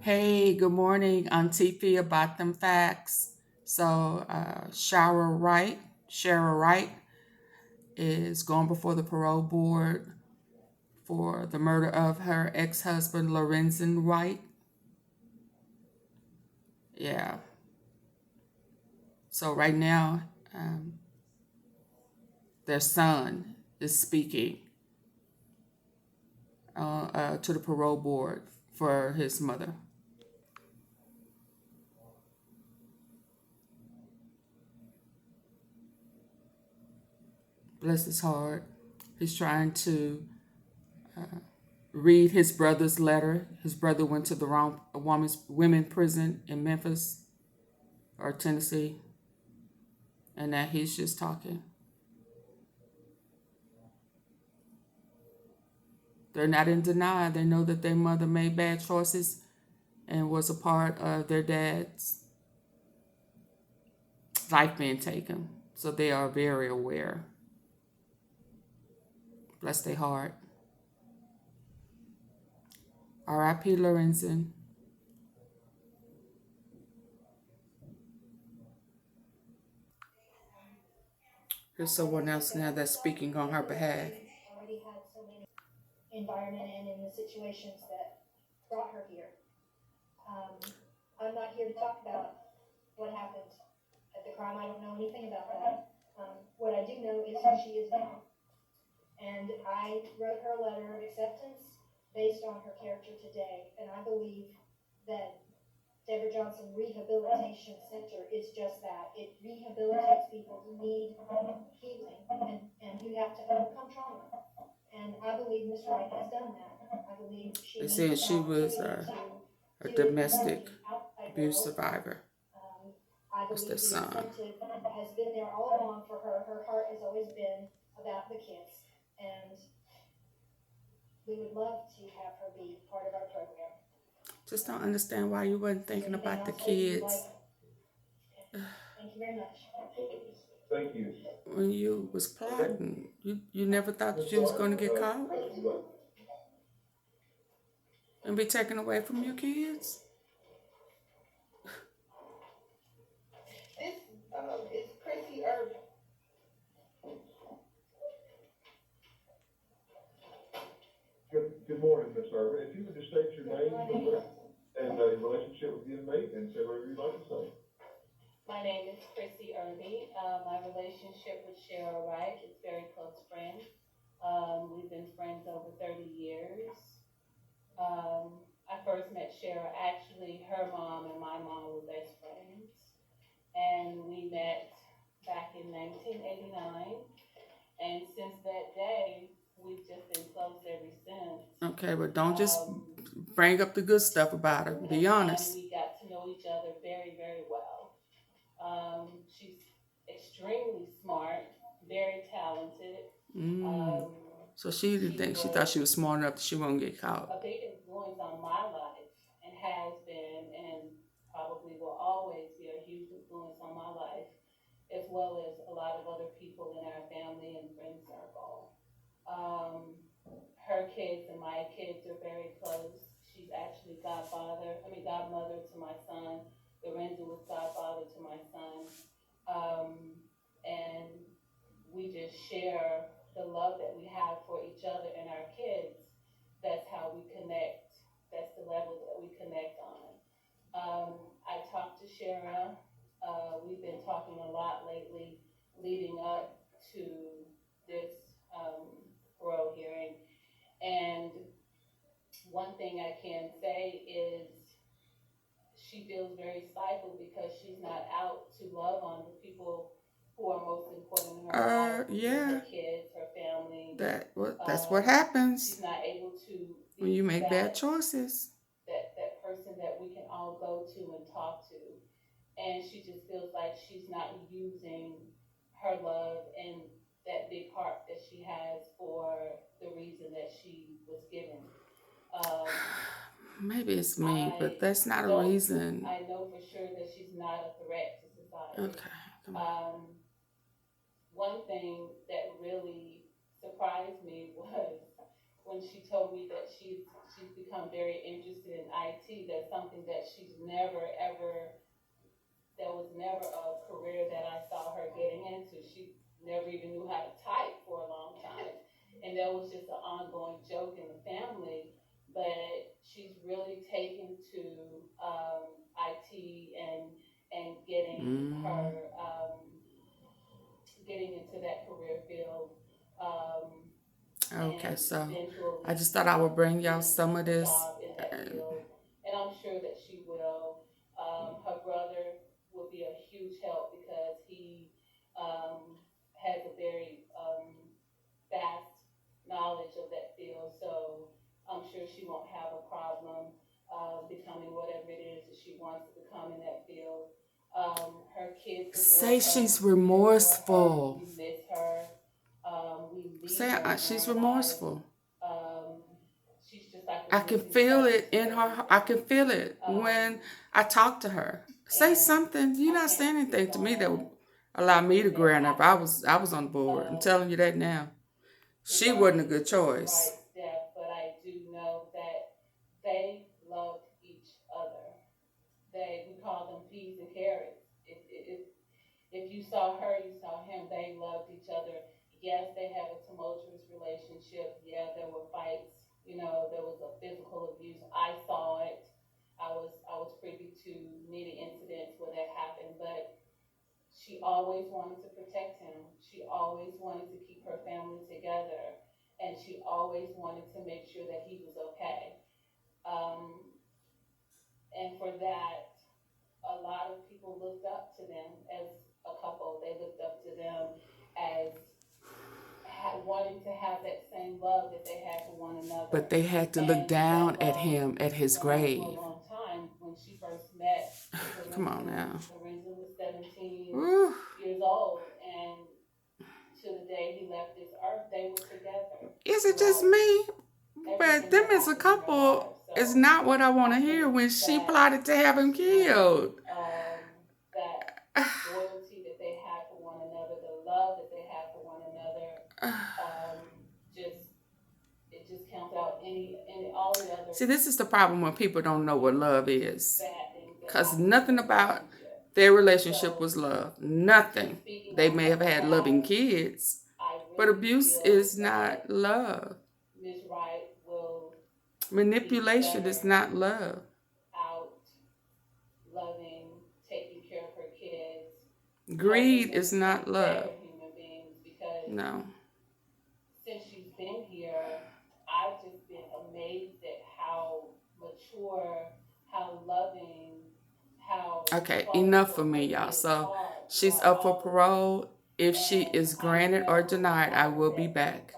Hey, good morning. Auntie about them facts. So, Sherra Wright is going before the parole board for the murder of her ex-husband, Lorenzen Wright. Yeah. So right now, um, their son is speaking to the parole board for his mother. Bless his heart. He's trying to read his brother's letter. His brother went to the wrong women's prison in Memphis or Tennessee, and now he's just talking. They're not in denial. They know that their mother made bad choices and was a part of their dad's life being taken. So they are very aware. Bless their heart. R.I.P. Lorenzen. Here's someone else now that's speaking on her behalf. Environment and in the situations that brought her here. I'm not here to talk about what happened at the crime. I don't know anything about that. What I do know is who she is now. And I wrote her a letter of acceptance based on her character today. And I believe that Deborah Johnson Rehabilitation Center is just that. It rehabilitates people who need healing and who have to overcome trauma. And I believe Miss Wright has done that. I believe They said she was a domestic abuse survivor. I That's believe their the son. incentive has been there all along for her. Her heart has always been about the kids. And we would love to have her be part of our program. Just don't understand why you wasn't thinking about the kids. Thank you very much. Thank you. When you was plotting, you never thought that you was going to get caught and be taken away from your kids? This is Chrissy Irving. Good morning, Ms. Irvin. If you would just state your name and a relationship with the inmate and say whatever you'd like to say. My name is Chrissy Irby. My relationship with Sherra Wright is very close friend. We've been friends over 30 years. I first met Sherra, actually, her mom and my mom were best friends. And we met back in 1989. And since that day, we've just been close ever since. Okay, but don't just bring up the good stuff about her. Be honest. We got to know each other very, very well. She's extremely smart, very talented. So she didn't think, she thought she was smart enough that she won't get caught. A big influence on my life and has been and probably will always be a huge influence on my life, as well as a lot of other people in our family and friend circle. Her kids and my kids are very close. She's actually godmother to my son. Lorenzo was godfather to my son. And we just share the love that we have for each other and our kids. That's how we connect. That's the level that we connect on. I talked to Sherra. We've been talking a lot lately leading up to this parole hearing. And one thing I can say is she feels very stifled because she's not out to love on the people who are most important in her life. Yeah. Her kids, her family. That's what happens. She's not able to when you make bad choices. That person that we can all go to and talk to. And she just feels like she's not using her love and that big heart that she has for the reason that she was given. Maybe it's me, but that's not a reason. I know for sure that she's not a threat to society. Okay. Come on. One thing that really surprised me was when she told me that she's become very interested in IT, that's something that she's never ever, that was never a career that I saw her getting into. She never even knew how to type for a long time. And that was just an ongoing joke in the family. But she's really taken to IT and getting her getting into that career field. Okay, so I just thought I would bring y'all some of this. And I'm sure that she will. Her brother will be a huge help because he has a very vast knowledge of that field. So I'm sure she won't have a problem becoming whatever it is that she wants to become in that field. Her kids say she's remorseful. We miss her. Say she's remorseful. She's just like I can feel it in her. I can feel it when I talk to her. Say something. You're not saying anything to me that would allow me to ground up. I was on board. I'm telling you that now. She wasn't a good choice. But I do know that they loved each other. We call them peas and carrots. If you saw her, you saw him. They loved each other. Yes, they had a tumultuous relationship. Yeah, there were fights. You know, there was a physical abuse. I saw it. I was privy to many incidents where that happened, but she always wanted to protect him. She always wanted to keep her family together, and she always wanted to make sure that he was okay. And for that, a lot of people looked up to them as a couple. They looked up to them as wanting to have that same love that they had for one another. But they had to look down at him at his grave. For a long time, when she first met, come on now. Lorenzo was 17 Ooh. years old, and to the day he left this earth, they were together. Is it just me? But them as a couple is not what I want to hear when she plotted to have him killed. That loyalty that they had for one another, the love that they had for one another, it just counts out any all the other. See, this is the problem when people don't know what love is. Bad things that Because happen. nothing about their relationship was love. Nothing. They may have had loving kids, but abuse is not love. Ms. Wright will Manipulation is not love. out loving, taking care of her kids. Greed is not love. Better human beings, because No. since she's been here, I've just been amazed at how mature, how loving, how... Okay, enough for me, y'all. So she's up for parole. If she is granted or denied, I will be back.